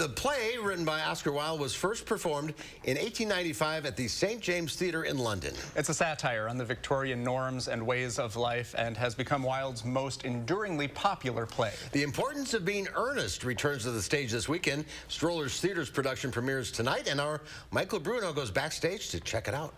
The play, written by Oscar Wilde, was first performed in 1895 at the St. James Theater in London. It's a satire on the Victorian norms and ways of life and has become Wilde's most enduringly popular play. The Importance of Being Earnest returns to the stage this weekend. Stroller Theater's production premieres tonight, and our Michael Bruno goes backstage to check it out.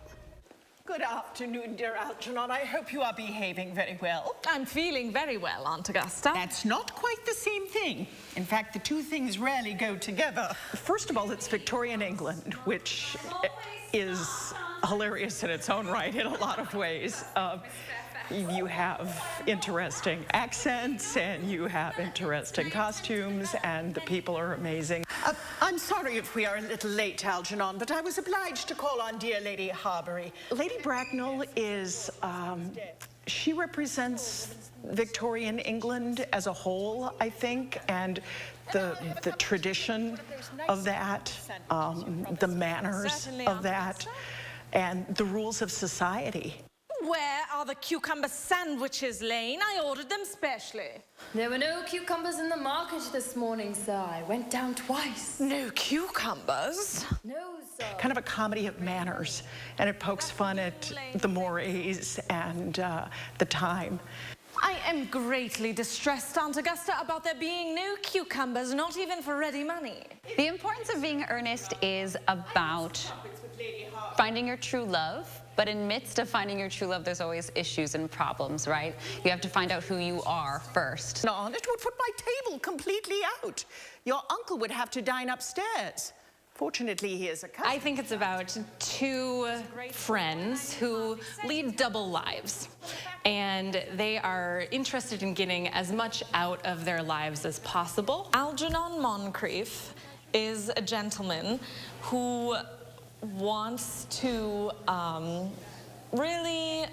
Good afternoon, dear Algernon. I hope you are behaving very well. I'm feeling very well, Aunt Augusta. That's not quite the same thing. In fact, the two things rarely go together. First of all, it's Victorian England, which is hilarious in its own right in a lot of ways. You have interesting accents, and you have interesting costumes, and the people are amazing. I'm sorry if we are a little late, Algernon, but I was obliged to call on dear Lady Harbury. Lady Bracknell is, she represents Victorian England as a whole, I think, and the tradition of that, the manners of that, and the rules of society. Where are the cucumber sandwiches, Lane? I ordered them specially. There were no cucumbers in the market this morning, sir. I went down twice. No cucumbers? No, sir. Kind of a comedy of manners, and it pokes fun at the mores and the time. I am greatly distressed, Aunt Augusta, about there being no cucumbers, not even for ready money. The Importance of Being Earnest is about finding your true love. But in midst of finding your true love, there's always issues and problems, right? You have to find out who you are first. No, it would put my table completely out. Your uncle would have to dine upstairs. Fortunately, he is a cousin. I think it's about two friends who lead double lives. And they are interested in getting as much out of their lives as possible. Algernon Moncrief is a gentleman who wants to really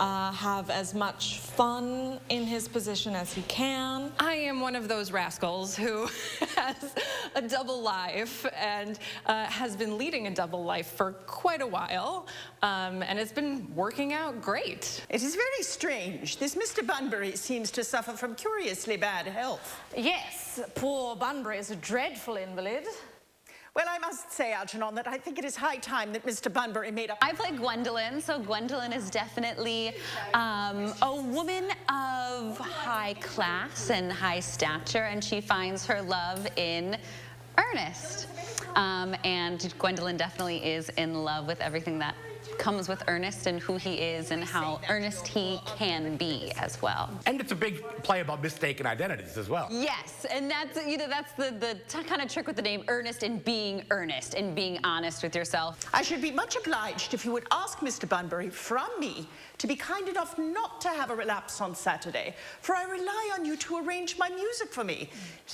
have as much fun in his position as he can. I am one of those rascals who has a double life and has been leading a double life for quite a while, and it's been working out great. It is very strange. This Mr. Bunbury seems to suffer from curiously bad health. Yes, poor Bunbury is a dreadful invalid. Well, I must say, Algernon, that I think it is high time that Mr. Bunbury made up. I play Gwendolyn, so Gwendolyn is definitely a woman of high class and high stature, and she finds her love in Ernest. And Gwendolyn definitely is in love with everything that comes with Ernest and who he is and how earnest he can be as well. And it's a big play about mistaken identities as well. Yes, and that's that's the kind of trick with the name Ernest and being honest with yourself. I should be much obliged if you would ask Mr. Bunbury from me to be kind enough not to have a relapse on Saturday, for I rely on you to arrange my music for me.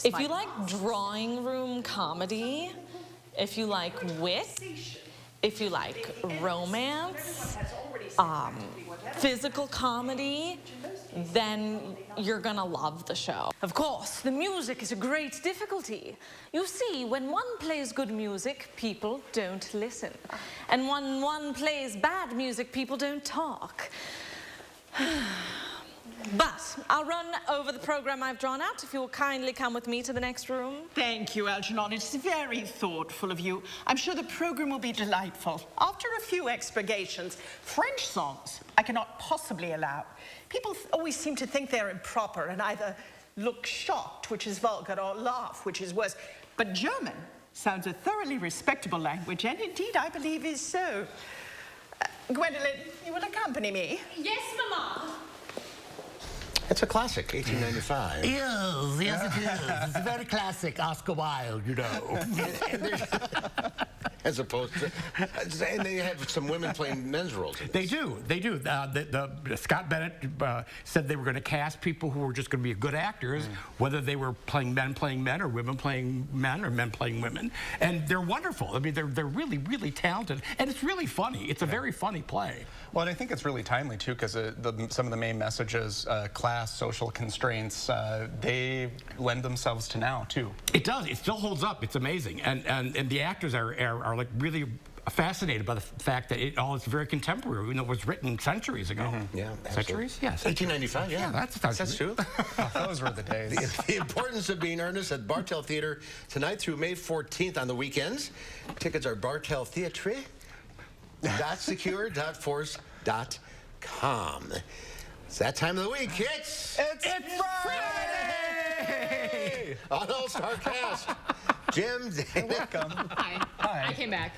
If you like drawing room comedy, if you like wit, if you like romance, physical comedy, then you're gonna love the show. Of course, the music is a great difficulty. You see, when one plays good music, people don't listen. And when one plays bad music, people don't talk. But I'll run over the program I've drawn out if you will kindly come with me to the next room. Thank you, Algernon. It's very thoughtful of you. I'm sure the program will be delightful. After a few expurgations, French songs I cannot possibly allow. People always seem to think they're improper and either look shocked, which is vulgar, or laugh, which is worse. But German sounds a thoroughly respectable language, and indeed I believe is so. Gwendolyn, you will accompany me? Yes, Mama. It's a classic, 1895. Yes, it is. It's a very classic Oscar Wilde, you know. As opposed to, and they have some women playing men's roles. They do. Scott Bennett said they were going to cast people who were just going to be good actors, whether they were playing men or women playing men or men playing women. And they're wonderful. I mean, they're really, really talented. And it's really funny. It's a very funny play. Well, and I think it's really timely, too, because some of the main messages, class, social constraints, they lend themselves to now, too. It does. It still holds up. It's amazing. And the actors are like really fascinated by the fact that it all is very contemporary, even though it was written centuries ago. Yeah, Centuries? Yes. 1895, yeah. That's true. Those were the days. The Importance of Being Earnest at Bartell Theater tonight through May 14th on the weekends. Tickets are bartelltheatre.secure.force.com. It's that time of the week. It's Friday! On All-Star Cast. Jim, Dana. Welcome. Hi. I came back.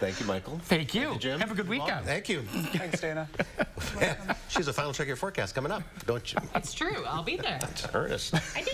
Thank you, Michael. Thank you. Jim. Have a good weekend. Thank you. Thanks, Dana. She's a final check of your forecast coming up, don't you? It's true. I'll be there. That's Ernest. I do.